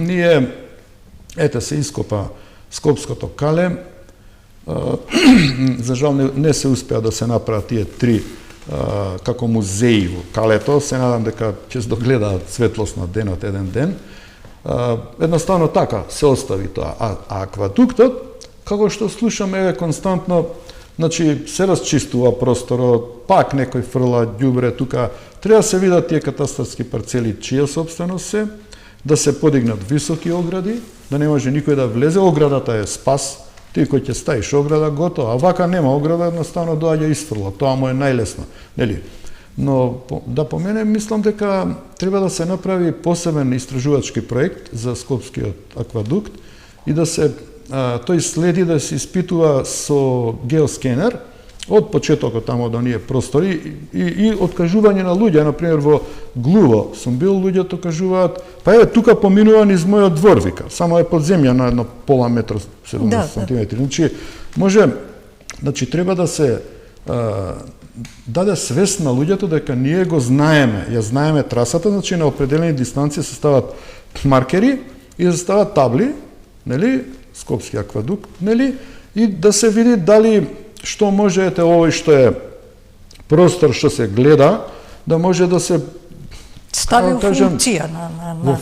ние ете се ископа Скопското кале. За жал не се успеа да се направат тие три како музеи во калето. Се надам дека ќе се догледаат светлост на денот еден ден. Едноставно така се остави тоа. А аквадуктот, како што слушаме константно, значи се расчистува просторот, пак некој фрла ѓубре тука. Треба да се видат тие катастарски парцели чија собственост се, да се подигнат високи огради, да не може никој да влезе. Оградата е спас. Ти кој ќе ставиш ограда, готово. А вака нема ограда, едноставно доаѓа изфрла. Тоа му е најлесно, нели? Но да поменем, мислам дека треба да се направи посебен истражувачки проект за Скопскиот аквадукт и да се тој следи да се испитува со геоскенер од почетокот тамо до оние простори и откажување на луѓе, на пример во Глуво сум бил, луѓето кажуваат, па еве тука поминува низ мојот двор, вика, само е под земја на едно пола метро 70 сантиметри. Значи треба да се даде свест на луѓето дека ние го знаеме, ја знаеме трасата, значи на определени дистанции се стават маркери и се стават табли, нели, Скопски аквадукт, нели, и да се види дали што може ете овој што е простор што се гледа, да може да се стави во функција на